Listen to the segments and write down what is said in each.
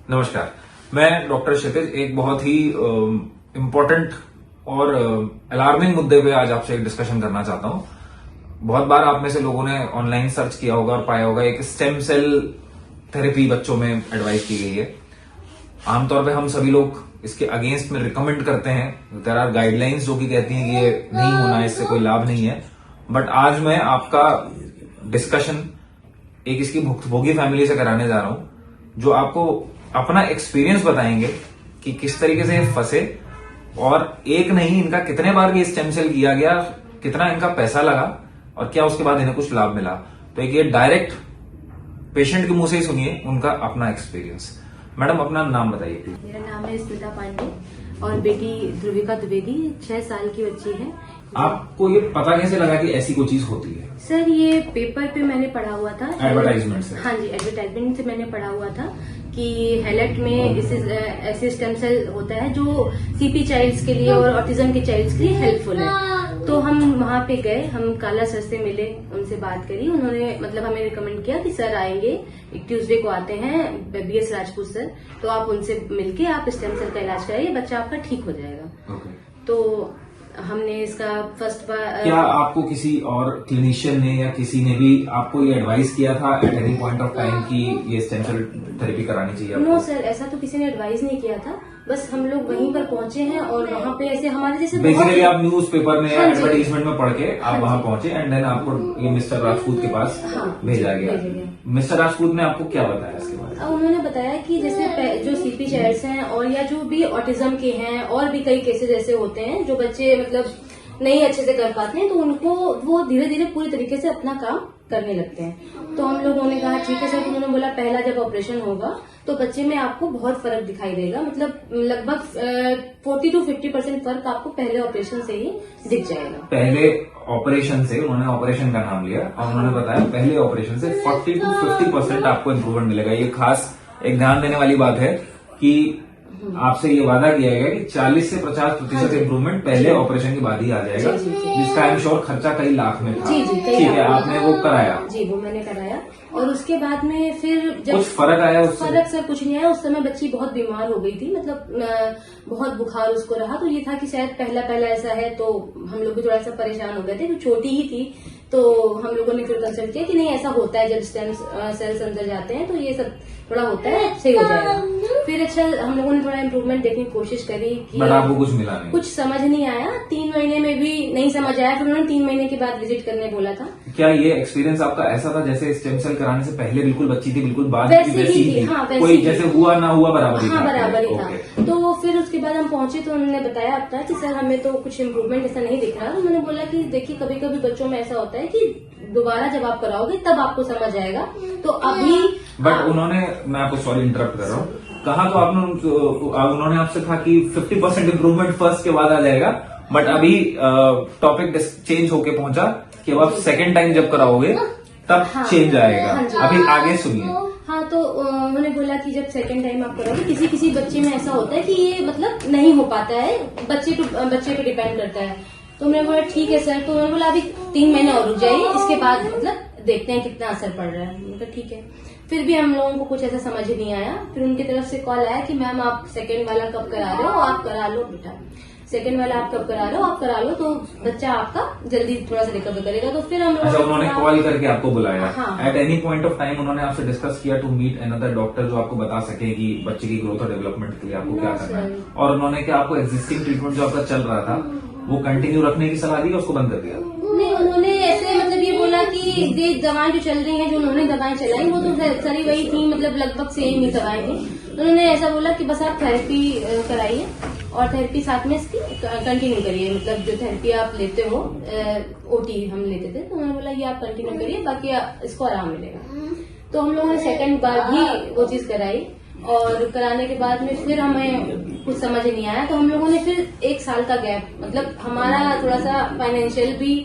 नमस्कार, मैं डॉक्टर क्षितिज एक बहुत ही इम्पोर्टेंट और अलार्मिंग मुद्दे पे आज आपसे एक डिस्कशन करना चाहता हूं। बहुत बार आप में से लोगों ने ऑनलाइन सर्च किया होगा और पाया होगा एक स्टेम सेल थेरेपी बच्चों में एडवाइस की गई है। आमतौर पे हम सभी लोग इसके अगेंस्ट में रिकमेंड करते हैं। देयर आर गाइडलाइंस जो कि कहती हैं कि ये नहीं होना है, इससे कोई लाभ नहीं है। बट आज मैं आपका डिस्कशन एक इसकी भुक्तभोगी फैमिली से कराने जा रहा हूं, जो आपको अपना एक्सपीरियंस बताएंगे कि किस तरीके से ये फंसे और एक नहीं इनका कितने बार ये स्टेम सेल किया गया, कितना इनका पैसा लगा और क्या उसके बाद इन्हें कुछ लाभ मिला। तो एक ये डायरेक्ट पेशेंट के मुंह से ही सुनिए उनका अपना एक्सपीरियंस। मैडम, अपना नाम बताइए प्लीज। मेरा नाम है स्मिता पांडे और बेटी ध्रुविका द्विवेदी 6 साल की बच्ची है। आपको ये पता कैसे लगा कि ऐसी कोई चीज होती है? सर, ये पेपर पे मैंने पढ़ा हुआ था, एडवर्टाइजमेंट से। हाँ जी, एडवर्टाइजमेंट से मैंने पढ़ा हुआ था कि हेलेट में ऐसे स्टेम सेल होता है जो सीपी चाइल्ड्स के लिए और ऑटिज्म के चाइल्ड्स के लिए हेल्पफुल है। तो हम वहां पे गए, हम काला सर से मिले, उनसे बात करी। उन्होंने मतलब हमें रिकमेंड किया कि सर आएंगे, एक ट्यूसडे को आते हैं, बीएस राजपूत सर, तो आप उनसे मिलके आप स्टेम सेल का इलाज कराइए, बच्चा आपका ठीक हो जाएगा। तो हमने इसका फर्स्ट बार क्या आपको किसी और क्लिनिशियन ने या किसी ने भी आपको ये एडवाइस किया था at any point of time कि ये स्टेम सेल थेरेपी करानी चाहिए? नो सर, ऐसा तो किसी ने एडवाइस नहीं किया था। बस हम लोग वहीं पर पहुंचे हैं और वहाँ पे ऐसे हमारे जैसे बेसिकली आप न्यूज़पेपर में हाँ जी। एडवर्टाइजमेंट में पढ़ के आप हाँ वहां जी। पहुंचे एंड देन आपको ये मिस्टर राजपूत के पास हाँ, भेजा गया। भेजा गया। मिस्टर राजपूत ने आपको क्या बताया इसके बारे में? अब उन्होंने बताया कि जैसे जो सीपी चाइल्ड्स हैं और या जो भी ऑटिज्म के हैं और भी कई केसेस ऐसे होते हैं जो बच्चे मतलब नहीं अच्छे से कर पाते हैं, तो उनको वो धीरे धीरे पूरी तरीके से अपना काम करने लगते हैं। तो हम लोगों ने कहा ठीक है सर। तो उन्होंने बोला पहला जब ऑपरेशन होगा तो बच्चे में आपको बहुत फर्क दिखाई देगा, मतलब लगभग 40 to 50% फर्क आपको पहले ऑपरेशन से ही दिख जाएगा। पहले ऑपरेशन से, उन्होंने ऑपरेशन का नाम लिया और उन्होंने बताया पहले ऑपरेशन से 40 to 50% आपको इम्प्रूवमेंट मिलेगा। ये खास एक ध्यान देने वाली बात है कि आपसे ये वादा किया गया कि 40 से 50% इम्प्रूवमेंट पहले ऑपरेशन के बाद ही आ जाएगा, जिसका आई एम श्योर खर्चा कई लाख में था। जी जी, ठीक है, आपने वो कराया? जी, वो मैंने कराया। और उसके बाद में फिर जब कुछ फर्क आया उससे? फर्क सर कुछ नहीं आया। उस समय बच्ची बहुत बीमार हो गई थी, मतलब बहुत बुखार उसको रहा। तो ये था कि शायद पहला ऐसा है, तो हम लोग भी थोड़ा सा परेशान हो गए थे, छोटी ही थी। तो हम लोगों ने फिर कंसल्ट किया कि नहीं ऐसा होता है, जब स्टेम सेल्स अंदर जाते हैं तो ये सब थोड़ा होता है, सही हो जाएगा। फिर अच्छा हम लोगों ने थोड़ा इम्प्रूवमेंट देखने की कोशिश करी कि बट आपको कुछ मिला नहीं? कुछ समझ नहीं आया। 3 महीने में भी नहीं समझ आया। फिर उन्होंने 3 महीने के बाद विजिट करने बोला था। क्या ये एक्सपीरियंस आपका ऐसा था जैसे स्टेम सेल कराने से पहले बिल्कुल बच्ची थी, बिल्कुल बाद वैसे में ही थी? हाँ, वैसे कोई ही। जैसे हुआ ना हुआ बराबर ही हाँ, था? बराबर ही था। ओके। तो फिर उसके बाद हम पहुंचे तो उन्होंने बताया अपना कि सर हमें तो कुछ इम्प्रूवमेंट ऐसा नहीं दिख रहा। तो मैंने बोला कि देखिए कभी कभी बच्चों में ऐसा होता है कि दोबारा जब आप कराओगे तब आपको समझ आएगा। तो अभी बट उन्होंने, मैं आपको सॉरी इंटरप्ट कर रहा हूँ, कहा तो आपने उन्होंने आपसे था कि 50% इम्प्रूवमेंट फर्स्ट के बाद आ जाएगा, बट अभी टॉपिक चेंज होके पहुंचा कि अब आप सेकेंड टाइम जब कराओगे तब चेंज आएगा। हाँ जी। अभी आगे सुनिए। हाँ, तो उन्होंने बोला कि जब सेकंड टाइम आप करोगे, किसी किसी बच्चे में ऐसा होता है कि ये मतलब नहीं हो पाता है, बच्चे पे डिपेंड करता है। तो मैंने बोला ठीक है सर। तो उन्होंने बोला अभी 3 महीने और रुक जाइए, इसके बाद मतलब देखते हैं कितना असर पड़ रहा है। मैंने कहा ठीक है। फिर भी हम लोगों को कुछ ऐसा समझ नहीं आया। फिर उनकी तरफ से कॉल आया कि मैम आप सेकंड वाला कब करा रहे हो, आप करा लो बेटा, सेकंड वाला आप कब करा रहे हो, आप करा लो, तो बच्चा आपका जल्दी थोड़ा सा रिकवर करेगा। तो फिर हम अच्छा, उन्होंने कॉल करके आपको बुलाया? हाँ। At any point of time उन्होंने आपसे डिस्कस किया टू मीट अनदर डॉक्टर जो आपको बता सके कि बच्चे की ग्रोथ और डेवलपमेंट के लिए आपको क्या करना है? और उन्होंने क्या आपको एग्जिस्टिंग ट्रीटमेंट जो आपका चल रहा था वो कंटिन्यू रखने की सलाह दी या उसको बंद कर दिया? नहीं, उन्होंने ऐसे मतलब ये बोला कि ये दवाएं जो चल रही हैं, जो उन्होंने दवाएं चलाई वो तो सारी वही थी, मतलब लगभग सेम ही दवाएं थी। उन्होंने ऐसा बोला कि बस आप थेरेपी कराइए और थेरेपी साथ में इसकी कंटिन्यू करिए, मतलब जो थेरेपी आप लेते हो, ओटी हम लेते थे, तो उन्होंने बोला ये आप कंटिन्यू करिए, बाकी इसको आराम मिलेगा। तो हम लोगों ने सेकंड बार भी वो चीज कराई और कराने के बाद में फिर हमें कुछ समझ नहीं आया। तो हम लोगों ने फिर 1 साल का गैप, मतलब हमारा थोड़ा सा फाइनेंशियल भी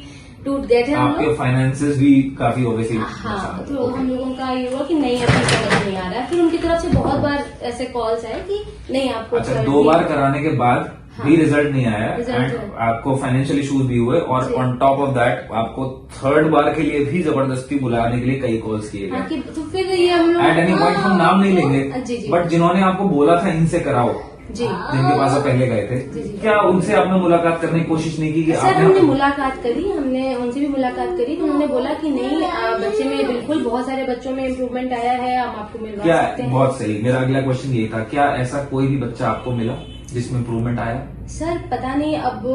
टूट गए थे हम आपके लोग। फाइनेंसेस भी काफी ओबियसली हाँ, तो हम लोगों का ये हुआ कि नहीं अभी समझ नहीं आ रहा है। फिर उनकी तरफ से बहुत बार ऐसे कॉल्स आए कि नहीं आपको अच्छा, 2 बार कराने के बाद भी रिजल्ट नहीं आया रिजल्ट एंड है। आपको फाइनेंशियल इश्यूज भी हुए और जी। ऑन टॉप ऑफ दैट आपको थर्ड बार के लिए भी जबरदस्ती बुलाने के लिए कई कॉल्स किए हाँ गए। कि तो फिर ये हम लोग एट एनी पॉइंट हम नाम नहीं जी, लेंगे जी। बट जिन्होंने आपको बोला था इनसे कराओ, जी जिनके पास आप पहले गए थे, जी, जी। क्या उनसे आपने मुलाकात करने की कोशिश नहीं की कि सर हमने आपने मुलाकात करी, हमने उनसे भी मुलाकात करी तो उन्होंने बोला कि नहीं बच्चे में बिल्कुल बहुत सारे बच्चों में इम्प्रूवमेंट आया है, हम आपको मिलवा क्या, सकते हैं। बहुत सही, मेरा अगला क्वेश्चन यही था, क्या ऐसा कोई भी बच्चा आपको मिला जिसमें इम्प्रूवमेंट आया? सर पता नहीं, अब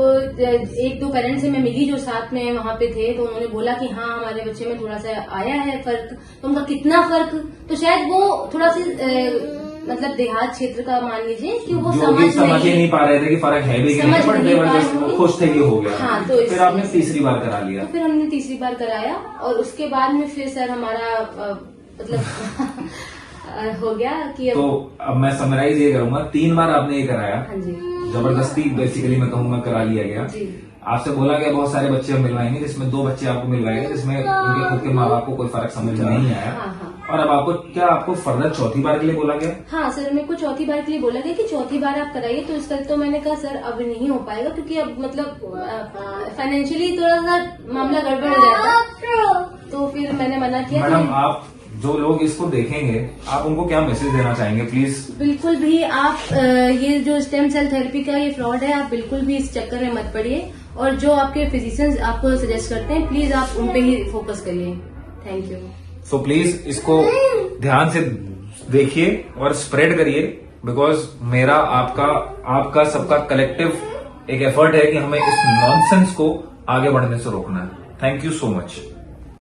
एक दो पेरेंट्स से मैं मिली जो साथ में वहाँ पे थे, तो उन्होंने बोला कि हाँ हमारे बच्चे में थोड़ा सा आया है फर्क। तो उनका कितना फर्क, तो शायद वो थोड़ा सा मतलब देहात क्षेत्र का मान लीजिए कि वो जो भी समझ ही नहीं पा रहे थे कि फर्क है भी कि नहीं, समझ बट नहीं पा जबरदस्त रहे वो खुश थे कि हो गया। हाँ, तो फिर आपने तीसरी बार करा लिया। तो फिर हमने तीसरी बार कराया और उसके बाद में फिर सर हमारा मतलब हो गया कि अब तो अब मैं समराइज ये करूंगा, 3 बार आपने ये कराया, हाँ जी जबरदस्ती बेसिकली मैं कहूंगा करा लिया गया। जी आपसे बोला गया बहुत सारे बच्चे हम मिलवाएंगे, जिसमें 2 बच्चे आपको मिलवाए गए जिसमें उनके खुद के माँ बाप को कोई फर्क समझ में नहीं आया। हाँ हाँ और अब आपको क्या, आपको फर्दर चौथी बार के लिए बोला गया? हाँ सर, मेरे को चौथी बार के लिए बोला गया कि चौथी बार आप कराइए। तो इसका तो मैंने कहा सर अब नहीं हो पाएगा क्योंकि अब मतलब फाइनेंशियली थोड़ा सा मामला गड़बड़ हो जाता, तो फिर मैंने मना किया। मैडम, आप जो लोग इसको देखेंगे आप उनको क्या मैसेज देना चाहेंगे प्लीज? बिल्कुल भी आप ये जो स्टेम सेल थेरेपी का ये फ्रॉड है, आप बिल्कुल भी इस चक्कर में मत पड़िए और जो आपके फिजिशियंस आपको सजेस्ट करते हैं प्लीज आप उन पे ही फोकस करिए। Thank you. सो प्लीज इसको ध्यान से देखिए और स्प्रेड करिए, बिकॉज मेरा आपका सबका कलेक्टिव एक एफर्ट है कि हमें इस नॉनसेंस को आगे बढ़ने से रोकना है। Thank you so much.